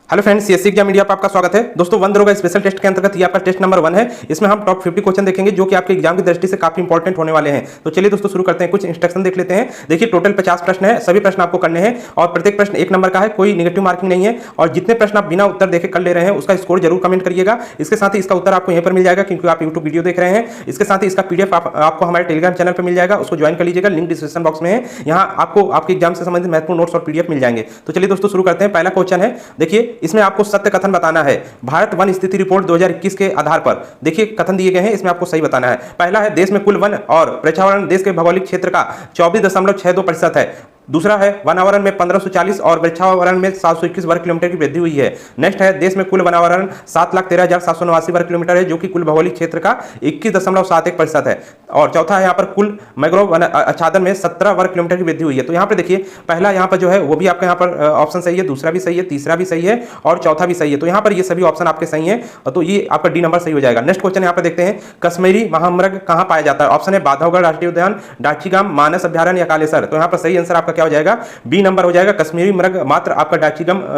Hello friends, CSC exam media पर आपका स्वागत है। दोस्तों, वन दरोगा स्पेशल टेस्ट के अंतर्गत ये आपका टेस्ट नंबर 1 है। इसमें हम टॉप 50 क्वेश्चन देखेंगे जो कि आपके एग्जाम की दृष्टि से काफी इंपॉर्टेंट होने वाले हैं। तो चलिए दोस्तों शुरू करते हैं। कुछ इंस्ट्रक्शन देख लेते हैं। देखिए, टोटल 50 प्रश्न है, सभी प्रश्न आपको करने हैं और प्रत्येक प्रश्न 1 नंबर का है, कोई नेगेटिव मार्किंग नहीं है। और जितने प्रश्न आप बिना उत्तर देखे कर ले रहे हैं उसका स्कोर जरूर कमेंट करिएगा। इसके साथ ही इसका उत्तर आपको यहीं पर मिल जाएगा क्योंकि आप यूट्यूब वीडियो देख रहे हैं। इसके साथ ही इसका पीडीएफ आपको हमारे टेलीग्राम चैनल पर मिल जाएगा, उसको ज्वाइन कर लीजिएगा, लिंक डिस्क्रिप्शन बॉक्स में है। यहाँ आपको आपके एग्जाम से संबंधित महत्वपूर्ण नोट्स और पीडीएफ मिल जाएंगे। तो चलिए दोस्तों शुरू करते हैं। पहला क्वेश्चन है, देखिए इसमें आपको सत्य कथन बताना है। भारत वन स्थिति रिपोर्ट 2021 के आधार पर देखिए कथन दिए गए हैं, इसमें आपको सही बताना है। पहला है, देश में कुल वन और वृक्षावरण देश के भौगोलिक क्षेत्र का 24.62% है। दूसरा है, वनावरण में 1540 और वृक्षावरण में 721 वर्ग किलोमीटर की वृद्धि हुई है। नेक्स्ट है, देश में कुल वनावरण 7,13,789 वर्ग किलोमीटर है जो कि कुल भौगोलिक क्षेत्र का 21.71% है। और चौथा है, यहाँ पर कुल मैंग्रोव आच्छादन में 17 वर्ग किलोमीटर की वृद्धि हुई है। तो यहाँ पर देखिए, पहला यहाँ पर जो है वो भी आपका यहाँ पर ऑप्शन सही है, दूसरा भी सही है, तीसरा भी सही है और चौथा भी सही है। तो यहाँ पर ये सभी ऑप्शन आपके सही है, तो ये आपका डी नंबर सही हो जाएगा। नेक्स्ट क्वेश्चन यहाँ पर देखते हैं, कश्मीरी महामृग कहाँ पाया जाता है। ऑप्शन है बांधवगढ़ राष्ट्रीय उद्यान, डाचीगाम, मानस अभ्यारण्य या कालेसर। तो यहाँ पर सही आंसर आपका क्या हो जाएगा, बी नंबर हो जाएगा। कश्मीरी मृग मात्र आपका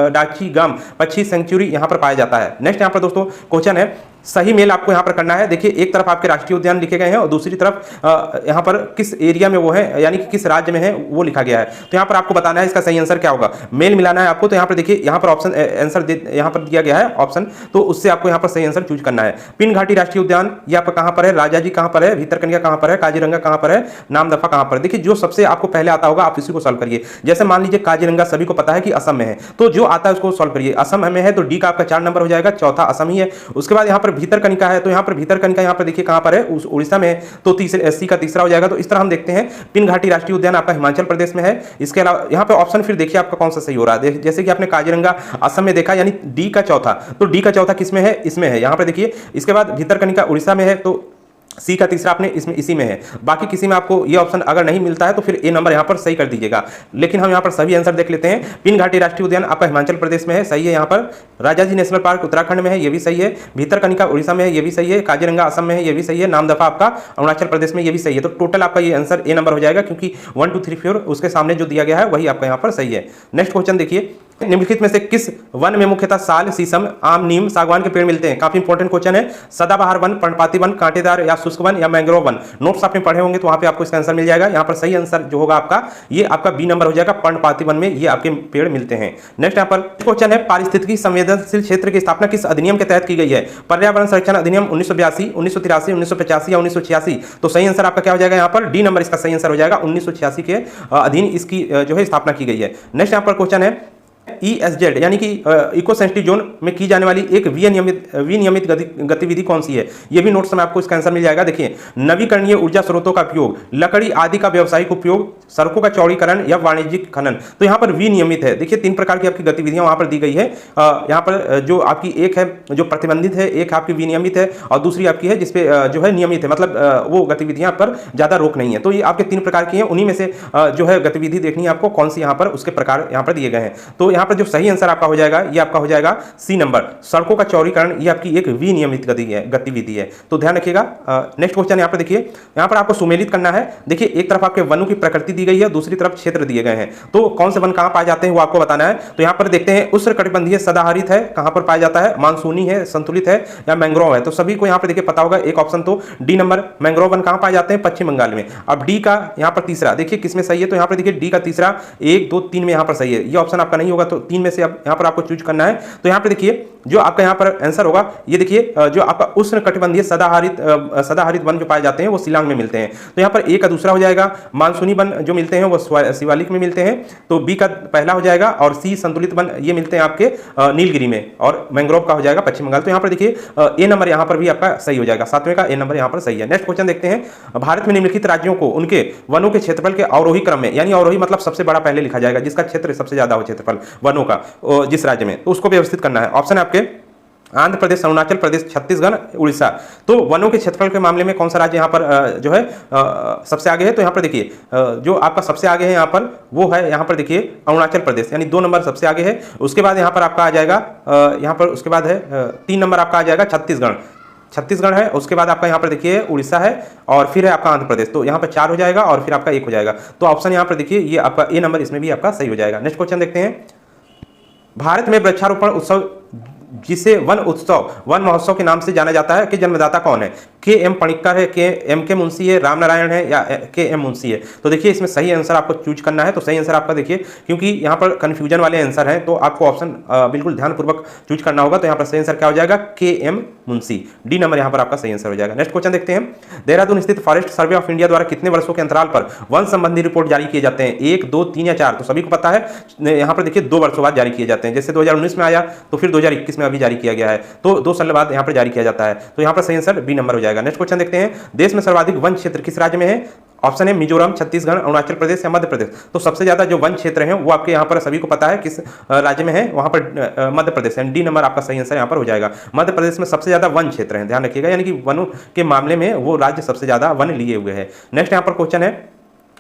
डाचीगाम पक्षी सेंचुरी यहां पर पाया जाता है। नेक्स्ट यहां पर दोस्तों क्वेश्चन है, सही मेल आपको यहां पर करना है। देखिए, एक तरफ आपके राष्ट्रीय उद्यान लिखे गए हैं और दूसरी तरफ यहां पर किस एरिया में वो है, यानी कि किस राज्य में है वो लिखा गया है। तो यहां पर आपको बताना है इसका सही आंसर क्या होगा, मेल मिलाना है आपको। तो यहां पर देखिए, यहां पर ऑप्शन आंसर यहां पर दिया गया है ऑप्शन, तो उससे आपको यहां पर सही आंसर चूज करना है। पिन घाटी राष्ट्रीय उद्यान ये आपका कहां पर है, राजाजी कहां पर है, भीतरकनिका कहां पर है, काजीरंगा कहां पर है, नामदफा कहां पर है। देखिए, जो सबसे आपको पहले आता होगा आप इसी को सॉल्व करिए। जैसे मान लीजिए काजीरंगा सभी को पता है कि असम में है, तो जो आता है उसको सॉल्व करिए। असम में है तो डी का आपका 4 नंबर हो जाएगा, चौथा असम ही है। उसके बाद यहां पर भीतरकनिका है, तो यहाँ पर भीतरकनिका यहाँ पर देखिए कहां पर है, उड़ीसा में है, तो तीसरे सी का तीसरा हो जाएगा। तो इस तरह हम देखते हैं, पिन घाटी राष्ट्रीय उद्यान आपका हिमाचल प्रदेश में है। इसके अलावा यहाँ पे ऑप्शन फिर देखिए आपका कौन सा सही हो रहा है। जैसे कि आपने काजीरंगा असम में देखा, यानी डी का चौथा, तो डी का चौथा किसमें है, इसमें है यहाँ पर देखिए। इसके बाद भीतरकनिका उड़ीसा में है, तो सी का तीसरा आपने इसमें इसी में है। बाकी किसी में आपको ये ऑप्शन अगर नहीं मिलता है तो फिर ए नंबर यहाँ पर सही कर दीजिएगा। लेकिन हम यहाँ पर सभी आंसर देख लेते हैं। पिन घाटी राष्ट्रीय उद्यान आपका हिमाचल प्रदेश में है, सही है। यहाँ पर राजाजी नेशनल पार्क उत्तराखंड में है, ये भी सही है। भीतरकनिका उड़ीसा में है, ये भी सही है। काजीरंगा असम में है, ये भी सही है। नामदफा आपका अरुणाचल प्रदेश में, ये भी सही है। तो टोटल आपका ये आंसर ए नंबर हो जाएगा क्योंकि 1 2 3 4 उसके सामने जो दिया गया है वही आपका यहाँ पर सही है। नेक्स्ट क्वेश्चन देखिए, निम्नलिखित में से किस वन में मुख्यतः साल, शीशम, आम, नीम, सागवान के पेड़ मिलते हैं। काफी इंपॉर्टेंट क्वेश्चन है। सदाबहार वन, पर्णपाती वन, कांटेदार या शुष्क वन या मैंग्रोव वन। नोट्स आपने पढ़े होंगे तो वहां पे आपको इसका आंसर मिल जाएगा। यहाँ पर सही आंसर जो होगा आपका, ये आपका बी नंबर हो जाएगा। पर्णपाती वन में ये आपके पेड़ मिलते हैं। नेक्स्ट यहाँ पर क्वेश्चन है, पारिस्थितिकी संवेदनशील क्षेत्र की स्थापना किस अधिनियम के तहत की गई है। पर्यावरण संरक्षण अधिनियम 1982, 1983, 1985 या 1986। तो सही आंसर आपका क्या हो जाएगा, यहाँ पर डी नंबर इसका सही आंसर हो जाएगा। 1986 के अधीन इसकी जो है स्थापना की गई है। नेक्स्ट यहाँ पर क्वेश्चन है, ESZ यानी कि इको सेंसिटिव जोन में की जाने वाली एक विनियमित गतिविधि कौन सी है। ये भी नोट्स में आपको इसका आंसर मिल जाएगा। देखिए, नवीकरणीय ऊर्जा स्रोतों का उपयोग, लकड़ी आदि का व्यावसायिक उपयोग, सड़कों का चौड़ीकरण या वाणिज्यिक खनन। तो यहाँ पर विनियमित है। देखिए, 3 प्रकार की आपकी गतिविधियां वहां पर दी गई है। यहाँ पर जो आपकी एक है जो प्रतिबंधित है, एक आपकी विनियमित है और दूसरी आपकी है जिसपे जो है नियमित है, मतलब वो गतिविधियां पर ज्यादा रोक नहीं है। तो ये आपके 3 प्रकार की है, उन्हीं में से जो है गतिविधि देखनी है आपको कौन सी यहाँ पर, उसके प्रकार यहाँ पर दिए गए हैं। तो यहाँ पर जो सही आंसर आपका हो जाएगा ये आपका हो जाएगा सी नंबर, सड़कों का चौड़ीकरण। ये आपकी एक विनियमित गतिविधि है, तो ध्यान रखिएगा। नेक्स्ट क्वेश्चन यहाँ पर देखिए, यहाँ पर आपको सुमेलित करना है। देखिए, एक तरफ आपके वनों की प्रकृति दी गई है, दूसरी तरफ क्षेत्र दिए गए हैं, तो कौन से वन कहां पाए जाते हैं वो आपको बताना है। तो यहाँ पर देखते हैं, उष्णकटिबंधीय सदाहरित है, कहां पर पाया जाता है, मानसूनी है, संतुलित है या मैंग्रोव है। तो सभी को यहाँ पर देखिए पता होगा। एक ऑप्शन तो डी नंबर, मैंग्रोव वन कहां पाए जाते हैं, पश्चिम बंगाल में। अब डी का यहाँ पर तीसरा देखिए किसमें सही है, तो यहाँ पर देखिए डी का तीसरा 1 2 3 में यहाँ पर सही है। ये ऑप्शन आपका नहीं होगा, तो 3 में से अब यहाँ पर आपको चूज करना है। तो यहाँ पे देखिए जो आपका यहाँ पर आंसर होगा, ये देखिए जो आपका उष्णकटिबंधीय सदाहरित वन जो पाए जाते हैं वो शिलांग में मिलते हैं। तो यहाँ पर ए का दूसरा हो जाएगा। मानसूनी वन जो मिलते हैं वो शिवालिक में मिलते हैं, तो बी का पहला हो जाएगा। और सी संतुलित वन ये मिलते हैं आपके नीलगिरी में, और मैंग्रोव का हो जाएगा पश्चिम बंगाल। तो यहाँ पर देखिए ए नंबर यहाँ पर भी आपका सही हो जाएगा, 7वें का ए नंबर यहाँ पर सही है। नेक्स्ट क्वेश्चन देखते हैं, भारत में निम्नलिखित राज्यों को उनके वनों के क्षेत्रफल के अवरोही क्रम में, यानी अवरोही मतलब सबसे बड़ा पहले लिखा जाएगा, जिसका क्षेत्र सबसे ज्यादा हो क्षेत्रफल वनों का जिस राज्य में, तो उसको व्यवस्थित करना है। ऑप्शन है आपके आंध्र प्रदेश, अरुणाचल प्रदेश, छत्तीसगढ़, उड़ीसा। तो वनों के क्षेत्रफल के मामले में कौन सा राज्य यहाँ पर जो है सबसे आगे है। तो यहाँ पर देखिए जो आपका सबसे आगे है यहाँ पर वो है यहाँ पर देखिए अरुणाचल प्रदेश, यानी 2 नंबर सबसे आगे है। उसके बाद यहाँ पर आपका आ जाएगा यहाँ पर, उसके बाद है 3 नंबर आपका आ जाएगा छत्तीसगढ़ है। उसके बाद आपका यहाँ पर देखिए उड़ीसा है और फिर है आपका आंध्र प्रदेश। तो यहाँ पर 4 हो जाएगा और फिर आपका 1 हो जाएगा। तो ऑप्शन यहाँ पर देखिए ये आपका ए नंबर इसमें भी आपका सही हो जाएगा। नेक्स्ट क्वेश्चन देखते हैं, भारत में वृक्षारोपण उत्सव जिसे वन उत्सव वन महोत्सव के नाम से जाना जाता है, कि जन्मदाता कौन है? के एम पणिक्कर है, के एम के मुंशी है, राम नारायण है, या के एम मुंशी है? तो देखिए इसमें सही आंसर आपको चूज करना है। तो सही आंसर आपका देखिए, क्योंकि यहाँ पर कंफ्यूजन वाले आंसर हैं तो आपको ऑप्शन बिल्कुल ध्यानपूर्वक चूज करना होगा। तो यहाँ पर सही आंसर क्या हो जाएगा? के एम मुंशी, डी नंबर यहाँ पर आपका सही आंसर हो जाएगा। नेक्स्ट क्वेश्चन देखते हैं, देहरादून स्थित फॉरेस्ट सर्वे ऑफ इंडिया द्वारा कितने वर्षों के अंतराल पर वन संबंधी रिपोर्ट जारी किए जाते हैं? 1, 2, 3 या 4? तो सभी को पता है, यहाँ पर देखिए 2 वर्षों बाद जारी किए जाते हैं। जैसे 2019 में आया तो फिर 2021 में अभी जारी किया गया है, तो 2 साल बाद यहाँ पर जारी किया जाता है। तो यहाँ पर सही आंसर बी नंबर हो जाएगा। नेक्स्ट क्वेश्चन देखते हैं, देश में सर्वाधिक वन क्षेत्र किस राज्य में है? ऑप्शन है मिजोरम, छत्तीसगढ़, अरुणाचल प्रदेश या मध्य प्रदेश। तो सबसे ज्यादा जो वन क्षेत्र है वो आपके यहाँ पर सभी को पता है किस राज्य में है, वहां पर मध्य प्रदेश है। डी नंबर आपका सही आंसर यहाँ पर हो जाएगा। मध्य प्रदेश में सबसे ज्यादा वन क्षेत्र है, ध्यान रखिएगा, यानी कि वनों के मामले में वो राज्य सबसे ज्यादा वन लिए हुए है। नेक्स्ट यहाँ पर क्वेश्चन है,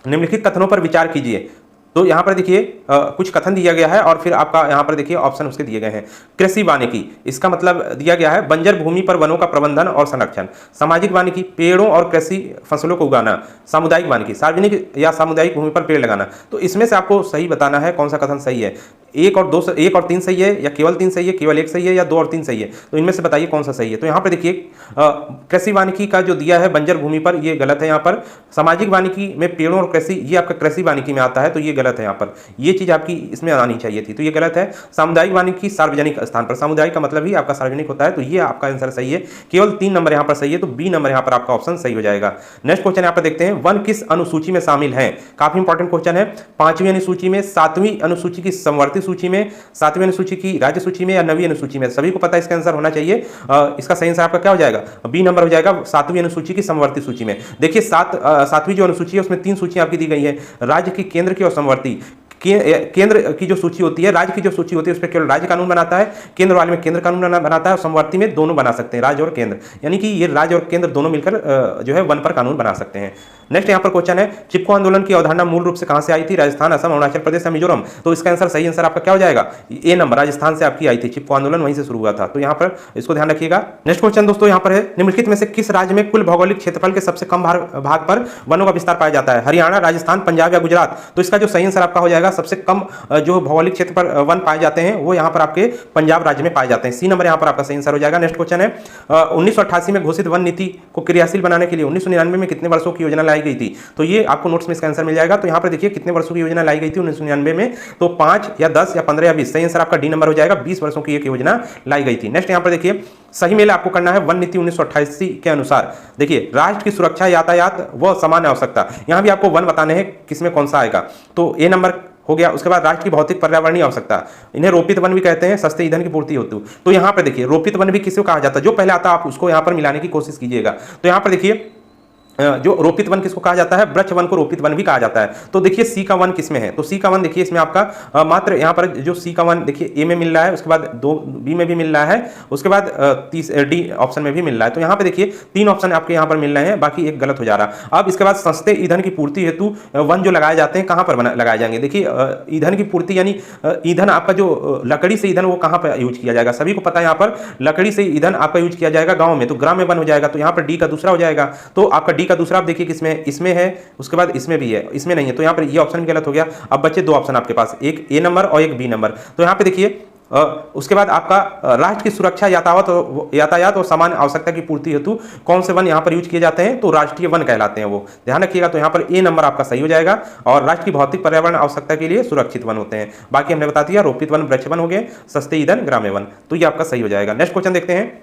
निम्नलिखित कथनों पर विचार कीजिए। तो यहाँ पर देखिए कुछ कथन दिया गया है और फिर आपका यहाँ पर देखिए ऑप्शन उसके दिए गए हैं। कृषि वानिकी, इसका मतलब दिया गया है बंजर भूमि पर वनों का प्रबंधन और संरक्षण। सामाजिक वानिकी, पेड़ों और कृषि फसलों को उगाना। सामुदायिक वानिकी, सार्वजनिक या सामुदायिक भूमि पर पेड़ लगाना। तो इसमें से आपको सही बताना है कौन सा कथन सही है। 1 और 3 सही है, या केवल 3 सही है, केवल 1 सही है, या 2 और 3 सही है? तो इनमें से बताइए कौन सा सही है। तो यहाँ पर देखिए कृषि वानिकी का जो दिया है बंजर भूमि पर, ये गलत है। यहाँ पर सामाजिक वानिकी में पेड़ों और कृषि, ये आपका कृषि वानिकी में आता है, तो ये गलत है। यहाँ पर ये चीज आपकी इसमें आनी चाहिए थी, तो ये गलत है। सामुदायिक वानिकी सार्वजनिक स्थान पर, सामुदायिक का मतलब ही आपका सार्वजनिक होता है, तो ये आपका आंसर सही है। केवल 3 नंबर यहाँ पर सही है, तो बी नंबर यहाँ पर आपका ऑप्शन सही हो जाएगा। नेक्स्ट क्वेश्चन यहाँ पर देखते हैं, वन किस अनुसूची में शामिल है? काफी इंपॉर्टेंट क्वेश्चन है। 5वीं अनुसूची में, 7वीं अनुसूची की समवर्ती सूची में, 7वीं अनुसूची की राज्य सूची में, या 9वीं अनुसूची में? सभी को पता है इसका आंसर होना चाहिए। इसका सही आंसर आपका क्या हो जाएगा? बी नंबर हो जाएगा, 7वीं अनुसूची की समवर्ती सूची में। देखिए 7वीं जो अनुसूची है उसमें 3 सूचियां आपकी दी गई है, राज्य की, केंद्र की और समवर्ती। केंद्र की जो सूची होती है, राज्य की जो सूची होती है उस पर केवल राज्य कानून बनाता है, केंद्र वाले में केंद्र कानून बनाता है, और समवर्ती में दोनों बना सकते हैं, राज्य और केंद्र, यानी कि ये राज्य और केंद्र दोनों मिलकर जो है वन पर कानून बना सकते हैं। नेक्स्ट यहाँ पर क्वेश्चन है, चिपको आंदोलन की अवधारणा मूल रूप से कहां से आई थी? राजस्थान, असम, अरुणाचल प्रदेश या मिजोरम? तो इसका आंसर, सही आंसर आपका क्या हो जाएगा? ए नंबर, राजस्थान से आपकी आई थी। चिपको आंदोलन वहीं से शुरू हुआ था, तो यहाँ पर इसको ध्यान रखिएगा। नेक्स्ट क्वेश्चन दोस्तों यहाँ पर है, निम्नलिखित में से किस राज्य में कुल भौगोलिक क्षेत्रफल के सबसे कम भाग पर वनों का विस्तार पाया जाता है? हरियाणा, राजस्थान, पंजाब या गुजरात? तो इसका जो सही आंसर आपका हो जाएगा, सबसे कम जो भौगोलिक क्षेत्र पर वन पाए जाते हैं वो यहाँ पर आपके पंजाब राज्य में पाए जाते हैं। सी नंबर यहाँ पर आपका सही आंसर हो जाएगा। नेक्स्ट क्वेश्चन है, 1988 में घोषित वन नीति को क्रियाशील बनाने के लिए 1999 में कितने वर्षों की योजना लाई गई थी? तो ये आपको नोट्स में इसका आंसर मिल जाएगा। तो यहाँ पर देखिए कितने वर्षों की योजना लाई गई थी 1999 में? तो 5 या 10 या 15 या 20? सही आंसर आपका डी नंबर हो जाएगा, 20 वर्षों की एक योजना लाई गई थी। नेक्स्ट यहाँ पर देखिए, सही मेल आपको करना है वन नीति 1988 के अनुसार। देखिए राष्ट्र की सुरक्षा, यातायात व सामान्य आवश्यकता, यहाँ भी आपको वन बताने हैं किसमें कौन सा आएगा। तो ए नंबर हो गया। उसके बाद राष्ट्र की भौतिक पर्यावरणीय आवश्यकता, इन्हें रोपित वन भी कहते हैं, सस्ते ईंधन की पूर्ति होती। तो यहाँ पर देखिए रोपित वन भी किसी को कहा जाता है, जो पहले आता है आप उसको यहाँ पर मिलाने की कोशिश कीजिएगा। तो यहाँ पर देखिए जो रोपित वन किसको कहा जाता है? वृक्ष वन को रोपित वन भी कहा जाता है। तो देखिए सी का वन किसमें है? तो सी का वन देखिए इसमें आपका मात्र यहाँ पर जो सी का वन देखिए ए में मिल रहा है, उसके बाद 2 बी में भी मिल रहा है, उसके बाद 30 डी ऑप्शन में भी मिल रहा है। तो यहाँ पे देखिए 3 ऑप्शन आपके यहाँ पर मिल रहे हैं, बाकी एक गलत हो जा रहा। अब इसके बाद सस्ते ईंधन की पूर्ति हेतु वन जो लगाए जाते हैं कहाँ पर लगाए जाएंगे? देखिए ईंधन की पूर्ति यानी ईंधन आपका जो लकड़ी से ईंधन वो कहाँ पर यूज किया जाएगा? सभी को पता है यहाँ पर लकड़ी से ईंधन आपका यूज किया जाएगा गाँव में, तो ग्राम में वन हो जाएगा। तो यहाँ पर डी का दूसरा हो जाएगा। तो आपका डी का दूसरा आप देखिए किसमें, इसमें है, उसके बाद इसमें भी है, इसमें नहीं है, तो यहाँ पर ये ऑप्शन गलत हो गया। अब बच्चे 2 ऑप्शन आपके पास, एक ए नंबर और एक बी नंबर। तो यहाँ पे देखिए उसके बाद आपका राष्ट्र की सुरक्षा, यातायात और सामान्य आवश्यकता की पूर्ति हेतु कौन से वन यहाँ पर यूज किए जाते हैं? तो राष्ट्रीय वन कहलाते हैं वो, ध्यान रखिएगा। तो यहाँ पर ए नंबर आपका सही हो जाएगा। और राष्ट्र की भौतिक पर्यावरण आवश्यकता के लिए सुरक्षित वन होते हैं। बाकी हमने बता दिया, रोपित वन, वृक्ष वन हो गए, सस्ते ईंधन, ग्राम्य वन। तो ये आपका सही हो जाएगा। नेक्स्ट क्वेश्चन देखते हैं,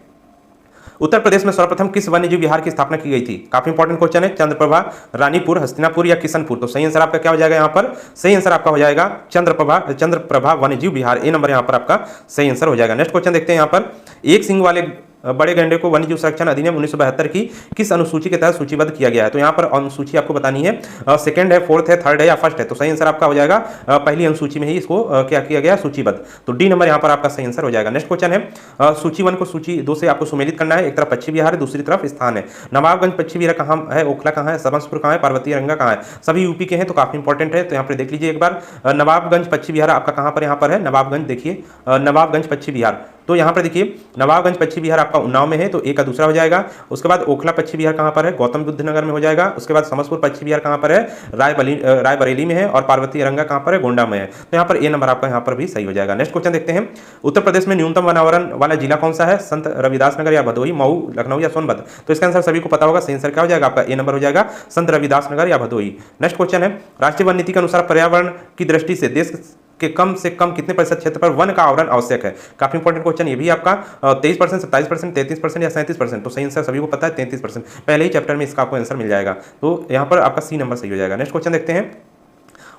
उत्तर प्रदेश में सर्वप्रथम किस वन्यजीव विहार की स्थापना की गई थी? काफी इंपॉर्टेंट क्वेश्चन है। चंद्रप्रभा, रानीपुर, हस्तिनापुर या किशनपुर? तो सही आंसर आपका क्या हो जाएगा? यहाँ पर सही आंसर आपका हो जाएगा चंद्रप्रभा वन्यजीव विहार, ए नंबर यहाँ पर आपका सही आंसर हो जाएगा। नेक्स्ट क्वेश्चन देखते हैं, यहाँ पर एक सिंग वाले बड़े गैंडे को वन्यजीव संरक्षण अधिनियम 1972 की किस अनुसूची के तहत सूचीबद्ध किया गया है? तो यहाँ पर अनुसूची आपको बतानी है, सेकंड है, फोर्थ है, थर्ड है या फर्स्ट है? तो सही आंसर आपका हो जाएगा पहली अनुसूची में ही इसको क्या किया गया? सूचीबद्ध। तो डी नंबर यहाँ पर आपका सही आंसर हो जाएगा। नेक्स्ट क्वेश्चन है, सूची 1 को सूची 2 से आपको सुमेलित करना है। एक तरफ पश्चिम बिहार है, दूसरी तरफ स्थान है। नवाबगंज पश्चिम बिहार कहाँ है? ओखला कहाँ है? सबंसपुर कहाँ है? पार्वती रंगा कहाँ है? सभी यूपी के हैं, तो काफी इंपॉर्टेंट है। तो यहाँ पर देख लीजिए एक बार, नवाबगंज पश्चिम बिहार आपका कहाँ पर यहाँ पर है? नवाबगंज, देखिए नवाबगंज पश्चिम बिहार तो यहाँ पर देखिए नवाबगंज पश्चिम बिहार आपका उन्नाव में है, तो ए का दूसरा हो जाएगा। उसके बाद ओखला पश्चिम बिहार कहाँ पर है, गौतम बुद्ध नगर में हो जाएगा। उसके बाद समस्तपुर पश्चिम बिहार कहाँ पर है, रायबरेली में है। और पार्वती अरंगा कहाँ पर है, गोंडा में है। तो यहाँ पर ए नंबर आपका यहाँ पर भी सही हो जाएगा। नेक्स्ट क्वेश्चन देखते हैं, उत्तर प्रदेश में न्यूनतम वनावरण वाला जिला कौन सा है, संत रविदास नगर या भदोही, मऊ, लखनऊ या सोनभद्र। तो इसका आंसर सभी को पता होगा, सही आंसर क्या हो जाएगा आपका ए नंबर हो जाएगा, संत रविदास नगर या भदोही। नेक्स्ट क्वेश्चन है, राष्ट्रीय वन नीति के अनुसार पर्यावरण की दृष्टि से देश के कम से कम कितने प्रतिशत क्षेत्र पर वन का आवरण आवश्यक है। काफी इंपॉर्टेंट क्वेश्चन ये भी आपका 23%, 27%, 33% या 37%। तो सही आंसर सभी को पता है 33%। पहले ही चैप्टर में इसका आपको आंसर मिल जाएगा, तो यहाँ पर आपका सी नंबर सही हो जाएगा। नेक्स्ट क्वेश्चन देखते हैं,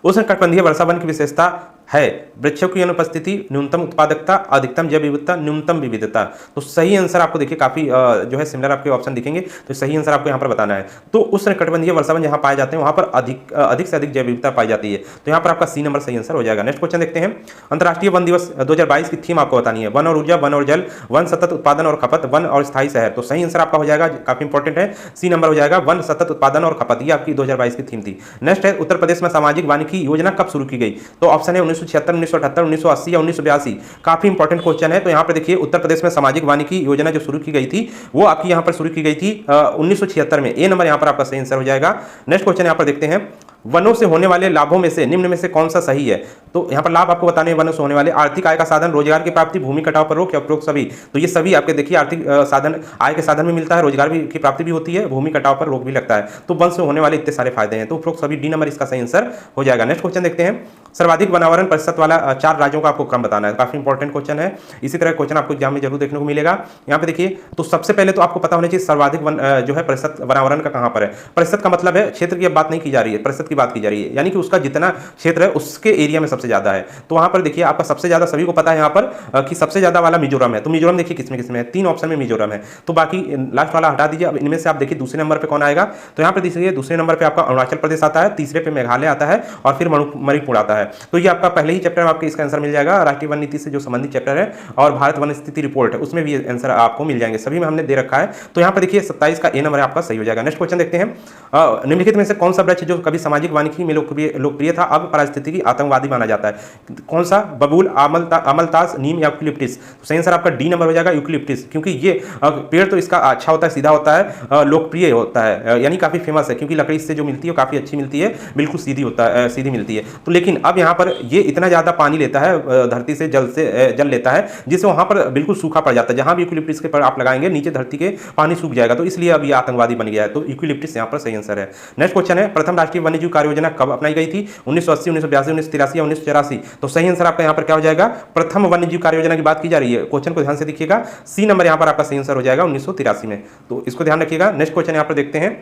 उष्णकटिबंधीय वर्षा वन की विशेषता है वृक्षों की अनुपस्थिति, न्यूनतम उत्पादकता, अधिकतम जैव विविधता, न्यूनतम विविधता। तो सही आंसर आपको देखिए काफी जो है सिमिलर आपके ऑप्शन दिखेंगे, तो सही आंसर आपको यहाँ पर बताना है। तो उष्णकटिबंधीय वर्षा वन जहाँ पाए जाते हैं वहाँ पर अधिक से अधिक जैव विविधता पाई जाती है, तो यहाँ पर आपका सी नंबर सही आंसर हो जाएगा। नेक्स्ट क्वेश्चन देखते हैं, अंतर्राष्ट्रीय वन दिवस 2022 की थीम आपको बतानी है, वन और ऊर्जा, वन और जल, वन सतत उत्पादन और खपत, वन और स्थायी शहर। तो सही आंसर आपका हो जाएगा, काफी इंपॉर्टेंट है, सी नंबर हो जाएगा, वन सतत उत्पादन और खपत। ये आपकी 2022 की थीम थी। नेक्स्ट है, उत्तर प्रदेश में सामाजिक वानिकी योजना कब शुरू की गई। तो ऑप्शन है 1976, 1978, 1980 या 1982। काफी इंपॉर्टेंट क्वेश्चन है। तो यहाँ पर देखिए उत्तर प्रदेश में सामाजिक वानिकी योजना जो शुरू की गई थी वो आपकी यहाँ पर शुरू की गई थी 1976 में। ए नंबर यहाँ पर आपका सही आंसर हो जाएगा। नेक्स्ट क्वेश्चन यहाँ पर देखते हैं, वनों से होने वाले लाभों में से निम्न में से कौन सा सही है। तो यहाँ पर लाभ आपको बताने हैं, वनों से होने वाले आर्थिक आय का साधन, रोजगार की प्राप्ति, भूमि कटाव पर रोक या उपरोक्त सभी। तो ये सभी आपके देखिए आर्थिक साधन, आय के साधन भी मिलता है, रोजगार भी की प्राप्ति भी होती है, भूमि कटाव पर रोक भी लगता है। तो वन से होने वाले इतने सारे फायदे हैं, तो उपरोक्त सभी, डी नंबर इसका सही आंसर हो जाएगा। नेक्स्ट क्वेश्चन देखते हैं, सर्वाधिक वनावरण प्रतिशत वाला 4 राज्यों का आपको क्रम बताना है। काफी इंपॉर्टेंट क्वेश्चन है, इसी तरह क्वेश्चन आपको एग्जाम में जरूर देखने को मिलेगा। यहाँ पे देखिए, तो सबसे पहले तो आपको पता होना चाहिए सर्वाधिक जो है प्रतिशत वनावरण का कहाँ पर है। प्रतिशत का मतलब है क्षेत्र की अब बात नहीं की जा रही है, प्रतिशत की बात की जा रही है, यानी कि उसका जितना क्षेत्र है उसके एरिया में सबसे ज्यादा है। तो वहां पर देखिए आपका सबसे ज्यादा सभी को पता है यहाँ पर कि सबसे ज्यादा वाला मिजोरम है। तो मिजोरम देखिए किसमें किसमें है, 3 ऑप्शन में मिजोरम है, तो बाकी लास्ट वाला हटा दीजिए। अब इनमें से आप देखिए दूसरे नंबर पे कौन आएगा, तो यहाँ पर देखिए दूसरे नंबर पे आपका अरुणाचल प्रदेश आता है, तीसरे पे मेघालय आता है और फिर मणिपुर आता है। तो ये आपका पहले ही चैप्टर में आपके इसका आंसर मिल जाएगा। राष्ट्रीय वन नीति से जो संबंधित चैप्टर है और भारत वन स्थिति रिपोर्ट है उसमें भी आंसर आपको मिल जाएंगे, सभी में हमने दे रखा है। तो यहाँ पर देखिए 27 का ए नंबर आपका सही हो जाएगा। नेक्स्ट क्वेश्चन देखते हैं, निम्नलिखित में से कौन सा वृक्ष जो कभी सामाजिक वानिकी में लोकप्रिय था अब पारिस्थितिकी आतंकवादी माना जाता है। कौन सा, बबूल, अमलतास, नीम या यूकलिप्टिस। तो सही आंसर आपका डी नंबर हो जाएगा, यूकलिप्टिस, क्योंकि ये पेड़ तो इसका अच्छा होता है, सीधा होता है, लोकप्रिय होता है, यानी काफी फेमस है, क्योंकि लकड़ी इससे जो मिलती है काफी अच्छी मिलती है, बिल्कुल सीधी होता है, सीधी मिलती है। तो लेकिन अब यहाँ पर ये इतना ज्यादा पानी लेता है धरती से जल लेता है, जिससे वहां पर बिल्कुल सूखा पड़ जाता है। जहां भी यूकलिप्टिस के पर आप लगाएंगे नीचे धरती के पानी सूख जाएगा, तो इसलिए अब ये आतंकवादी बन गया है। तो यूकलिप्टिस यहाँ पर सही आंसर है। नेक्स्ट क्वेश्चन है, प्रथम राष्ट्रीय वन्यजीव कार्य योजना कब अपनाई गई थी, 1980, 1982, 1983 या 1984। तो सही आंसर आपका यहाँ पर क्या हो जाएगा, प्रथम वन्यजीव कार्य योजना की बात की जा रही है। क्वेश्चन को ध्यान से देखिएगा, सी नंबर यहाँ पर आपका सही आंसर हो जाएगा 1983 में, तो इसको ध्यान रखिएगा। नेक्स्ट क्वेश्चन यहाँ पर देखते हैं,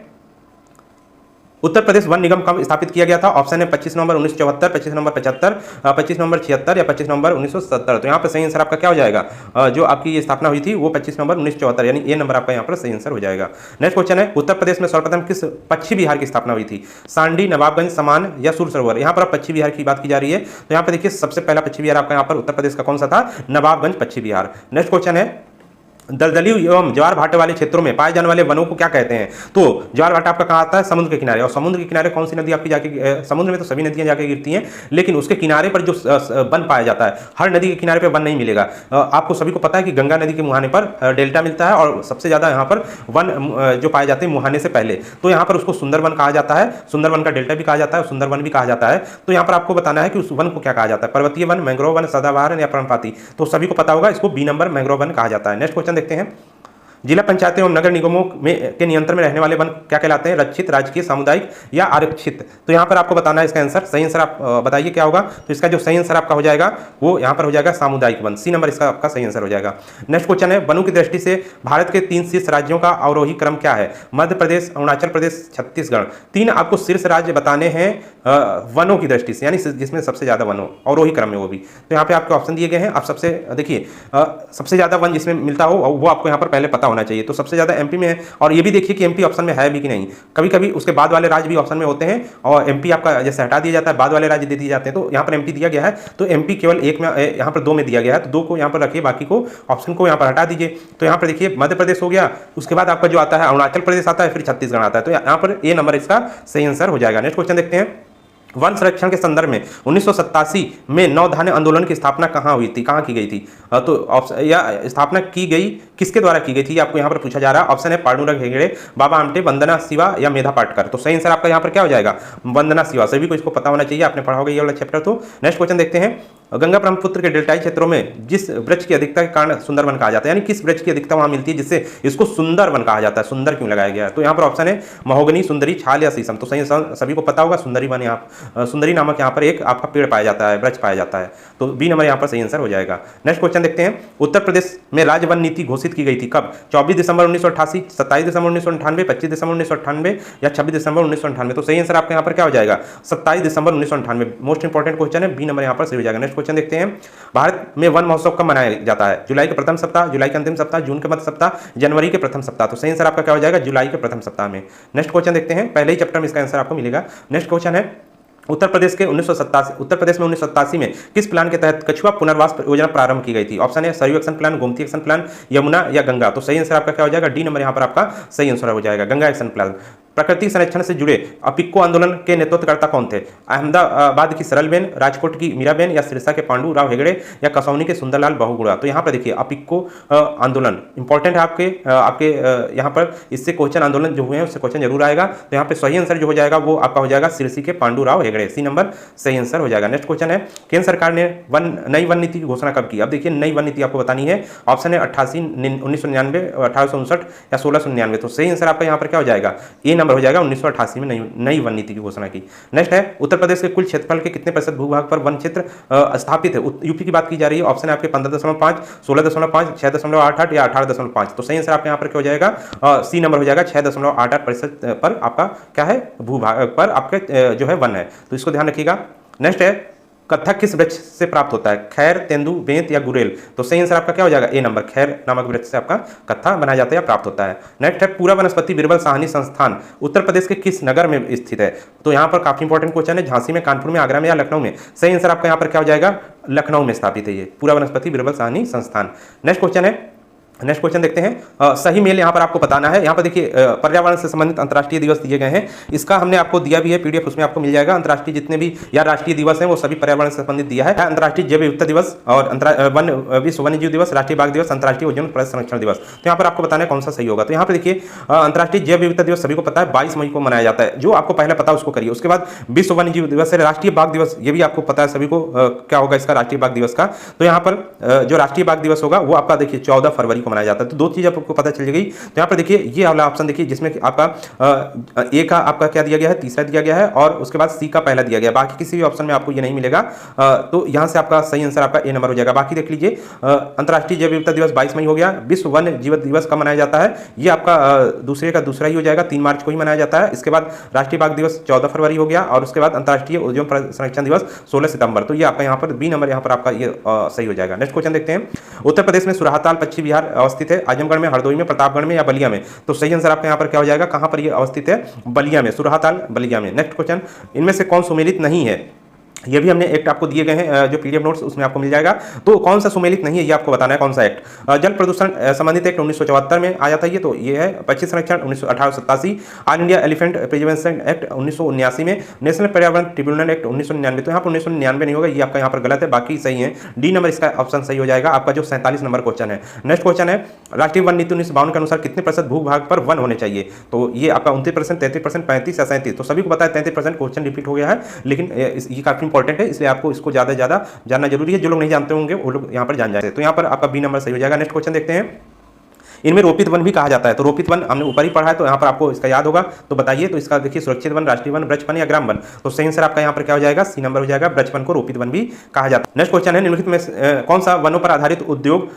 उत्तर प्रदेश वन निगम कब स्थापित किया गया था। ऑप्शन है 25 नवंबर 1974, 25 नवंबर 75, 25 नवंबर 76 या 25 नवंबर 1970। तो यहाँ पर सही आंसर आपका क्या हो जाएगा, जो आपकी ये स्थापना हुई थी वो 25 नवंबर 1974, यानी ए नंबर आपका यहाँ पर सही आंसर हो जाएगा। नेक्स्ट क्वेश्चन है, उत्तर प्रदेश में सर्वप्रथम किस पश्चिम बिहार की स्थापना हुई थी, सांडी, नवाबगंज, समान या सूर सरोवर। यहाँ पर आप पश्चिम बिहार की बात की जा रही है, तो यहाँ पर देखिए सबसे पहला पश्चिम बिहार आपका यहाँ पर उत्तर प्रदेश का कौन सा था, नवाबगंज पश्चिम बिहार। नेक्स्ट क्वेश्चन है, दलदली एवं ज्वार भाटे वाले क्षेत्रों में पाए जाने वाले वनों को क्या कहते हैं। तो ज्वार भाटा आपका कहाँ आता है, समुद्र के किनारे, और समुद्र के किनारे कौन सी नदी आपकी जाके, समुद्र में तो सभी नदियां जाके गिरती हैं, लेकिन उसके किनारे पर जो वन पाया जाता है, हर नदी के किनारे पर वन नहीं मिलेगा। आपको सभी को पता है कि गंगा नदी के मुहाने पर डेल्टा मिलता है, और सबसे ज्यादा यहाँ पर वन जो पाए जाते हैं मुहाने से पहले, तो यहाँ पर उसको सुंदरवन कहा जाता है, सुंदरवन का डेल्टा भी कहा जाता है, सुंदरवन भी कहा जाता है। तो यहाँ पर आपको बताना है कि उस वन को क्या कहा जाता है, पर्वतीय वन, मैंग्रोव वन, सदाबहार या पर्णपाती। तो सभी को पता होगा, इसको बी नंबर मैंग्रोव वन कहा जाता है। नेक्स्ट क्वेश्चन देखते हैं, जिला पंचायतें एवं नगर निगमों में के नियंत्रण में रहने वाले वन क्या कहलाते हैं, रक्षित, राजकीय, सामुदायिक या आरक्षित। तो यहाँ पर आपको बताना है इसका आंसर, सही आंसर आप बताइए क्या होगा। तो इसका जो सही आंसर आपका हो जाएगा वो यहाँ पर हो जाएगा सामुदायिक वन, सी नंबर इसका आपका सही आंसर हो जाएगा। नेक्स्ट क्वेश्चन है, वनों की दृष्टि से भारत के 3 शीर्ष राज्यों का अवरोही क्रम क्या है, मध्य प्रदेश, अरुणाचल प्रदेश, छत्तीसगढ़। 3 आपको शीर्ष राज्य बताने हैं वनों की दृष्टि से, यानी जिसमें सबसे ज्यादा वन हो, अवरोही क्रम में वो भी। तो यहाँ पे आपके ऑप्शन दिए गए हैं, आप सबसे देखिए सबसे ज्यादा वन जिसमें मिलता हो वो आपको यहाँ पर पहले पता होना चाहिए। तो सबसे ज्यादा एमपी में है, और ये भी देखिए कि एमपी ऑप्शन में है भी कि नहीं। कभी कभी उसके बाद वाले राज्य भी ऑप्शन में होते हैं, और एमपी आपका जैसे हटा दिया जाता है, बाद वाले राज्य दे दिए जाते हैं। तो यहाँ पर एमपी दिया गया है, तो एमपी केवल एक में, यहाँ पर 2 में दिया गया है, तो 2 को यहाँ पर रखिए, बाकी को ऑप्शन को यहाँ पर हटा दीजिए। तो यहाँ पर देखिए मध्य प्रदेश हो गया, उसके बाद आपका जो आता है अरुणाचल प्रदेश आता है, फिर छत्तीसगढ़ आता है। तो यहाँ पर ए नंबर इसका सही आंसर हो जाएगा। नेक्स्ट क्वेश्चन देखते हैं, वन संरक्षण के संदर्भ में 1987 में नवधान्य आंदोलन की स्थापना कहाँ हुई थी, कहाँ की गई थी? तो ऑप्शन या स्थापना की गई किसके द्वारा की गई थी, आपको यहाँ पर पूछा जा रहा है। ऑप्शन है पांडुरंग हेगड़े, बाबा आमटे, वंदना शिवा या मेधा पाटकर। तो सही आंसर आपका यहाँ पर क्या हो जाएगा? वंदना शिवा। सभी को इसको पता होना चाहिए, आपने पढ़ा होगा ये वाला चैप्टर। तो नेक्स्ट क्वेश्चन देखते हैं, गंगा ब्रह्मपुत्र के डेल्टाई क्षेत्रों में जिस वृक्ष की अधिकता के कारण सुंदरवन कहा जाता है, यानी किस वृक्ष की अधिकता वहां मिलती है जिससे इसको सुंदरवन कहा जाता है? सुंदर क्यों लगाया गया है? तो यहाँ पर ऑप्शन है महोगनी, सुंदरी, छाल या शीशम। तो सही सभी को पता होगा सुंदरी वन, यहाँ सुंदरी नामक यहाँ पर एक आपका पेड़ पाया जाता है, वृक्ष पाया जाता है। तो बी नंबर यहाँ पर सही आंसर हो जाएगा। नेक्स्ट क्वेश्चन देखते हैं, उत्तर प्रदेश में राज्य वन नीति घोषित की गई थी कब? 24 दिसंबर 1988, 27 दिसंबर 1998, 25 दिसंबर 1998 या 26 दिसंबर 1998। तो सही आंसर आपका यहाँ पर क्या हो जाएगा? 27 दिसंबर 1998। मोस्ट इंपॉर्टेंट क्वेश्चन है, बी नंबर यहाँ पर सही हो जाएगा। नेक्स्ट क्वेश्चन देखते हैं, भारत में वन महोत्सव कब मनाया जाता है? जुलाई के प्रथम सप्ताह, जुलाई के अंतिम सप्ताह, जून के मध्य सप्ताह, जनवरी के प्रथम सप्ताह। तो सही आंसर आपका क्या हो जाएगा? जुलाई के प्रथम सप्ताह में। नेक्स्ट क्वेश्चन देखते हैं, पहले ही चैप्टर में इसका आंसर आपको मिलेगा। नेक्स्ट क्वेश्चन है, उत्तर प्रदेश में 1987 में किस प्लान के तहत कछुआ पुनर्वास योजना प्रारंभ की गई थी? ऑप्शन है Saryu action plan, Gomti action plan, Yamuna या गंगा। तो सही आंसर आपका क्या हो जाएगा? डी नंबर यहाँ पर आपका सही आंसर हो जाएगा, गंगा एक्शन प्लान। प्राकृतिक संरक्षण से जुड़े अपिक्को आंदोलन के नेतृत्वकर्ता कौन थे? अहमदाबाद की सरलबेन, राजकोट की मीराबेन या सिरसा के पांडु राव हेगड़े या कसौनी के सुंदरलाल बहुगुणा। तो यहाँ पर देखिए अपिक्को आंदोलन इंपॉर्टेंट है आपके यहाँ पर, इससे क्वेश्चन आंदोलन जो हुए हैं उससे क्वेश्चन जरूर आएगा। तो यहाँ पे सही आंसर जो हो जाएगा वो आपका हो जाएगा सिरसी के पांडु राव हेगड़े, सी नंबर सही आंसर हो जाएगा। नेक्स्ट क्वेश्चन है, केंद्र सरकार ने नई वन नीति की घोषणा कब की? अब देखिए नई वन नीति आपको बतानी है। ऑप्शन है 88, 1999, 1859 या 1699। तो सही आंसर आपका यहाँ पर क्या हो जाएगा? ए नंबर हो जाएगा, 1988 में नई वन नीति की घोषणा की। नेक्स्ट है, उत्तर प्रदेश के कुल क्षेत्रफल के कितने प्रतिशत भूभाग पर वन क्षेत्र स्थापित है? यूपी की बात की जा रही है। ऑप्शन है आपके 15.5, 16.5, 6.88 या 18.5। तो सही आंसर आपका यहाँ पर क्या हो जाएगा? सी नंबर हो जाएगा, 6.88% पर आपका क्या है? भूभाग पर आपके जो है वन है। तो इसको ध्यान रखिएगा। नेक्स्ट है, कत्था किस वृक्ष से प्राप्त होता है? खैर, तेंदु, बेंत या गुरेल। तो सही आंसर आपका क्या हो जाएगा? ए नंबर, खैर नामक वृक्ष से आपका कत्था बनाया जाता है या प्राप्त होता है। नेक्स्ट है, पूरा वनस्पति बिरबल साहनी संस्थान उत्तर प्रदेश के किस नगर में स्थित है? तो यहाँ पर काफी इंपॉर्टेंट क्वेश्चन है, झांसी में, कानपुर में, आगरा में या लखनऊ में। सही आंसर आपका यहाँ पर क्या हो जाएगा? लखनऊ में स्थापित है ये पूरा वनस्पति बिरबल साहनी संस्थान। नेक्स्ट क्वेश्चन है, नेक्स्ट क्वेश्चन देखते हैं, सही मेल यहाँ पर आपको बताना है। यहाँ पर देखिए पर्यावरण से संबंधित अंतर्राष्ट्रीय दिवस दिए गए हैं, इसका हमने आपको दिया भी है पीडीएफ, उसमें आपको मिल जाएगा। अंतर्राष्ट्रीय जितने भी या राष्ट्रीय दिवस हैं वो सभी पर्यावरण से संबंधित दिया है। अंतर्राष्ट्रीय जैव विविधता दिवस और विश्व वन्यजीव दिवस, राष्ट्रीय बाघ दिवस, अंतर्राष्ट्रीय ओजोन परत संरक्षण दिवस। तो यहाँ पर आपको बताना है कौन सा सही होगा। तो यहाँ पर देखिए अंतर्राष्ट्रीय जैव विविधता दिवस सभी को पता है 22 मई को मनाया जाता है, जो आपको पहले पता है उसको करिए। उसके बाद विश्व वन्यजीव दिवस है, राष्ट्रीय बाघ दिवस ये भी आपको पता है सभी को क्या होगा इसका राष्ट्रीय बाघ दिवस का। तो यहाँ पर जो राष्ट्रीय बाघ दिवस होगा वो आपका देखिए 14 फरवरी को मनाया जाता है। तो दो चीज आपको पता चल गई। तो यहाँ पर देखिए ये वाला ऑप्शन देखिए जिसमें आपका ए का आपका क्या दिया गया है? तीसरा दिया गया है और उसके बाद सी का पहला दिया गया है। बाकी किसी भी ऑप्शन में आपको ये नहीं मिलेगा। तो यहाँ से आपका सही आंसर आपका ए नंबर हो जाएगा। बाकी देख लीजिए अंतर्राष्ट्रीय जैव विविधता दिवस 22 मई हो गया। विश्व वन्य जीव दिवस का मनाया जाता है, ये आपका दूसरे का दूसरा ही हो जाएगा, 3 मार्च को ही मनाया जाता है। इसके बाद राष्ट्रीय बाघ दिवस 14 फरवरी हो गया और उसके बाद अंतर्राष्ट्रीय ओजोन संरक्षण दिवस 16 सितंबर। तो ये आपका यहाँ पर बी नंबर यहाँ पर आपका ये सही हो जाएगा। नेक्स्ट क्वेश्चन देखते हैं, उत्तर प्रदेश में सुरहाताल पश्चिम बिहार अवस्थित है, आजमगढ़ में, हरदोई में, प्रतापगढ़ में या बलिया में। तो सही आंसर आपका यहाँ पर क्या हो जाएगा? कहां पर ये अवस्थित है? बलिया में, सुरहाताल बलिया में। नेक्स्ट क्वेश्चन, इनमें से कौन सुमेलित नहीं है? ये भी हमने एक्ट आपको दिए गए हैं जो पीडीएफ नोट्स उसमें आपको मिल जाएगा। तो कौन सा सुमेलित नहीं है ये आपको बताना है कौन सा एक्ट। जल प्रदूषण संबंधित एक्ट 1974 में आया था ये, तो ये है। पक्षी संरक्षण 1887, all India elephant preservation act 1979 में, नेशनल पर्यावरण ट्रिब्यूनल एक्ट 1999। तो यहाँ पर 1999 नहीं होगा, ये आपका यहाँ पर गलत है, बाकी सही है। डी नंबर इसका ऑप्शन सही हो जाएगा आपका जो 47 नंबर क्वेश्चन है। नेक्स्ट क्वेश्चन है, राष्ट्रीय वन नीति 1952 के अनुसार कितने प्रतिशत भूभाग पर वन होने चाहिए? तो ये आपका 29%, 33%, 35 या 37। तो सभी को पता है 33% क्वेश्चन रिपीट हो गया है, लेकिन ये काफी इंपॉर्टेंट है इसलिए आपको इसको ज्यादा जानना जरूरी है। जो लोग नहीं जानते होंगे वो लोग यहाँ पर जान जाते हैं। तो यहाँ पर आपका बी नंबर सही हो जाएगा। नेक्स्ट क्वेश्चन देखते हैं, इनमें रोपित वन भी कहा जाता है। तो रोपित वन हमने ऊपर ही पढ़ा है, तो यहाँ पर आपको इसका याद होगा। तो बताइए, तो इसका देखिए सुरक्षित वन, राष्ट्रीय वन, ब्रज वन या ग्राम वन। तो सही आंसर आपका यहाँ पर क्या हो जाएगा? सी नंबर हो जाएगा, ब्रज वन को रोपित वन भी कहा जाता है। नेक्स्ट क्वेश्चन है, निम्नलिखित में कौन सा वनों पर आधारित उद्योग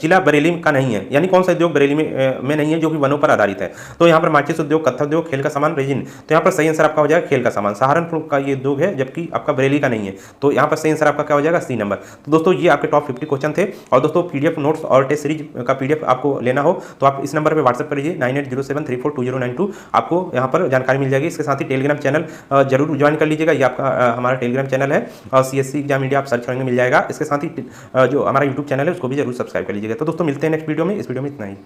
जिला बरेली का नहीं है? यानी कौन सा उद्योग बरेली में नहीं है जो कि वनों पर आधारित है? तो यहाँ पर माचिस उद्योग, कत्था उद्योग, खेल का सामान, रेजिन। तो यहाँ पर सही आंसर आपका हो जाएगा खेल का सामान। सहारनपुर का ये उद्योग है जबकि आपका बरेली का नहीं है। तो यहाँ पर सही आंसर आपका क्या हो जाएगा? C number. तो दोस्तों ये आपके टॉप 50 क्वेश्चन थे। और दोस्तों पीडीएफ नोट्स और टेस्ट सीरीज का पीडीएफ आपको लेना हो तो आप इस नंबर पे व्हाट्सएप करिए 9807342092। आपको यहाँ पर जानकारी मिल जाएगी। इसके साथ ही टेलीग्राम चैनल जरूर ज्वाइन कर लीजिएगा, ये आपका हमारा टेलीग्राम चैनल है और CSC एग्जाम इंडिया आप सर्च करेंगे मिल जाएगा। इसके साथ ही जो हमारा यूट्यूब चैनल है उसको भी जरूर सब्सक्राइब कर लीजिएगा। तो दोस्तों मिलते हैं नेक्स्ट वीडियो में। इस वीडियो में इतना ही।